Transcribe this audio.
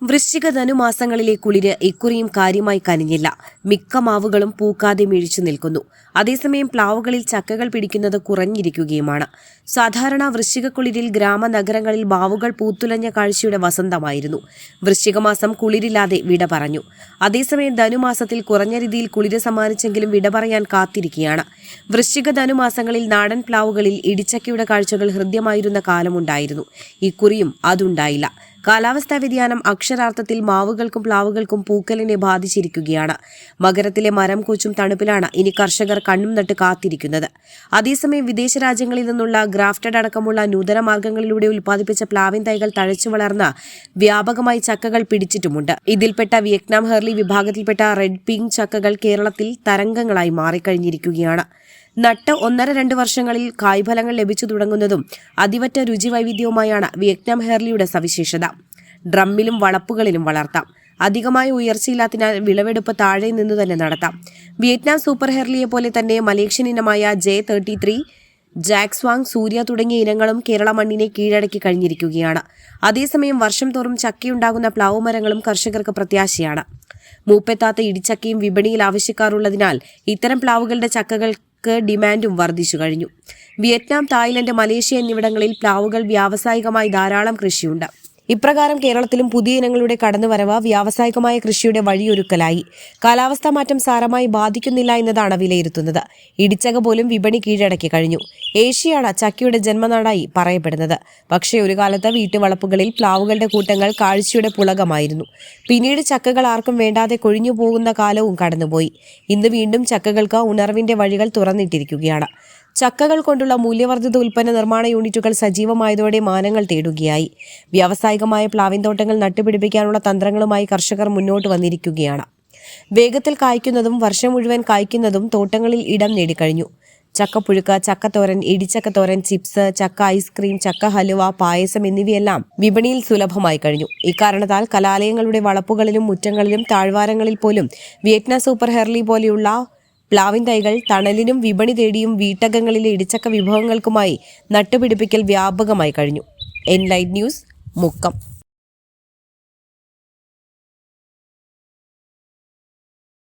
വൃശ്ചിക ധനുമാസങ്ങളിലെ കുളിര് ഇക്കുറിയും കാര്യമായി കനിഞ്ഞില്ല. മിക്ക മാവുകളും പൂക്കാതെ മിഴിച്ചു നിൽക്കുന്നു. അതേസമയം പ്ലാവുകളിൽ ചക്കകൾ പിടിക്കുന്നത് കുറഞ്ഞിരിക്കുകയുമാണ്. സാധാരണ വൃശ്ചികക്കുളിരിൽ ഗ്രാമനഗരങ്ങളിൽ മാവുകൾ പൂത്തുലഞ്ഞ കാഴ്ചയുടെ വസന്തമായിരുന്നു. വൃശ്ചികമാസം കുളിരില്ലാതെ വിട പറഞ്ഞു. അതേസമയം ധനുമാസത്തിൽ കുറഞ്ഞ രീതിയിൽ കുളിര് സമ്മാനിച്ചെങ്കിലും വിട പറയാൻ കാത്തിരിക്കുകയാണ്. വൃശ്ചിക ധനുമാസങ്ങളിൽ നാടൻ പ്ലാവുകളിൽ ഇടിച്ചക്കയുടെ കാഴ്ചകൾ ഹൃദ്യമായിരുന്ന കാലമുണ്ടായിരുന്നു. ഇക്കുറിയും അതുണ്ടായില്ല. കാലാവസ്ഥാ വ്യതിയാനം അക്ഷരാർത്ഥത്തിൽ മാവുകൾക്കും പ്ലാവുകൾക്കും പൂക്കലിനെ ബാധിച്ചിരിക്കുകയാണ്. മകരത്തിലെ മരം കൊച്ചും തണുപ്പിലാണ് ഇനി കർഷകർ കണ്ണും നട്ട് കാത്തിരിക്കുന്നത്. അതേസമയം വിദേശ രാജ്യങ്ങളിൽ നിന്നുള്ള ഗ്രാഫ്റ്റഡ് അടക്കമുള്ള നൂതന മാർഗങ്ങളിലൂടെ ഉൽപ്പാദിപ്പിച്ച പ്ലാവിൻ തൈകൾ തഴച്ചു വളർന്ന് വ്യാപകമായി ചക്കകൾ പിടിച്ചിട്ടുമുണ്ട്. ഇതിൽപ്പെട്ട വിയറ്റ്നാം ഹെർലി വിഭാഗത്തിൽപ്പെട്ട റെഡ് പിങ്ക് ചക്കകൾ കേരളത്തിൽ തരംഗങ്ങളായി മാറിക്കഴിഞ്ഞിരിക്കുകയാണ്. നട്ട് 1-2 വർഷങ്ങളിൽ കായ്ഫലങ്ങൾ ലഭിച്ചു തുടങ്ങുന്നതും അതിവറ്റ രുചി വൈവിധ്യവുമായാണ് വിയറ്റ്നാം ഹെർലിയുടെ സവിശേഷത. ഡ്രമ്മിലും വളപ്പുകളിലും വളർത്താം. അധികമായ ഉയർച്ചയില്ലാത്തതിനാൽ വിളവെടുപ്പ് താഴെ നിന്നു തന്നെ നടത്താം. വിയറ്റ്നാം സൂപ്പർ ഹെർലിയെ പോലെ തന്നെ മലേഷ്യൻ ഇനമായ J33, ജാക്സ്വാങ്, സൂര്യ തുടങ്ങിയ ഇനങ്ങളും കേരള മണ്ണിനെ കീഴടക്കി കഴിഞ്ഞിരിക്കുകയാണ്. അതേസമയം വർഷം തോറും ചക്കയുണ്ടാകുന്ന പ്ലാവ് മരങ്ങളും കർഷകർക്ക് പ്രത്യാശയാണ്. മൂപ്പെത്താത്ത ഇടിച്ചക്കയും വിപണിയിൽ ആവശ്യക്കാരുള്ളതിനാൽ ഇത്തരം പ്ലാവുകളുടെ ചക്കകൾക്ക് ഡിമാൻഡും വർദ്ധിച്ചു കഴിഞ്ഞു. വിയറ്റ്നാം, തായ്ലൻഡ്, മലേഷ്യ എന്നിവിടങ്ങളിൽ പ്ലാവുകൾ വ്യാവസായികമായി ധാരാളം കൃഷിയുണ്ട്. ഇപ്രകാരം കേരളത്തിലും പുതിയ ഇനങ്ങളുടെ കടന്നുവരവ് വ്യാവസായികമായ കൃഷിയുടെ വഴിയൊരുക്കലായി. കാലാവസ്ഥാ മാറ്റം സാരമായി ബാധിക്കുന്നില്ല എന്നതാണ് വിലയിരുത്തുന്നത്. ഇടിച്ചക പോലും വിപണി കീഴടക്കി കഴിഞ്ഞു. ഏഷ്യയാണ് ചക്കയുടെ ജന്മനാടായി പറയപ്പെടുന്നത്. പക്ഷേ ഒരു കാലത്ത് വീട്ടുവളപ്പുകളിൽ പ്ലാവുകളുടെ കൂട്ടങ്ങൾ കാഴ്ചയുടെ പുളകമായിരുന്നു. പിന്നീട് ചക്കകൾ ആർക്കും വേണ്ടാതെ കൊഴിഞ്ഞു പോകുന്ന കാലവും കടന്നുപോയി. ഇന്ന് വീണ്ടും ചക്കകൾക്ക് ഉണർവിന്റെ വഴികൾ തുറന്നിട്ടിരിക്കുകയാണ്. ചക്കകൾ കൊണ്ടുള്ള മൂല്യവർദ്ധിത ഉൽപ്പന്ന നിർമ്മാണ യൂണിറ്റുകൾ സജീവമായതോടെ മാനങ്ങൾ തേടുകയായി. വ്യാവസായികമായ പ്ലാവിൻ തോട്ടങ്ങൾ നട്ടുപിടിപ്പിക്കാനുള്ള തന്ത്രങ്ങളുമായി കർഷകർ മുന്നോട്ട് വന്നിരിക്കുകയാണ്. വേഗത്തിൽ കായ്ക്കുന്നതും വർഷം മുഴുവൻ കായ്ക്കുന്നതും തോട്ടങ്ങളിൽ ഇടം നേടിക്കഴിഞ്ഞു. ചക്കപ്പുഴുക്ക്, ചക്കത്തോരൻ, ഇടിച്ചക്കത്തോരൻ, ചിപ്സ്, ചക്ക ഐസ്ക്രീം, ചക്ക ഹലുവ, പായസം എന്നിവയെല്ലാം വിപണിയിൽ സുലഭമായി കഴിഞ്ഞു. ഇക്കാരണത്താൽ കലാലയങ്ങളുടെ വളപ്പുകളിലും മുറ്റങ്ങളിലും താഴ്വാരങ്ങളിൽ പോലും വിയറ്റ്നാം സൂപ്പർ ഹെർലി പോലെയുള്ള പ്ലാവിൻ തൈകൾ തണലിനും വിപണി തേടിയും വീട്ടകങ്ങളിലെ ഇടിച്ചക്ക വിഭവങ്ങൾക്കുമായി നട്ടുപിടിപ്പിക്കൽ വ്യാപകമായി കഴിഞ്ഞു. Enlight news, Mukkam.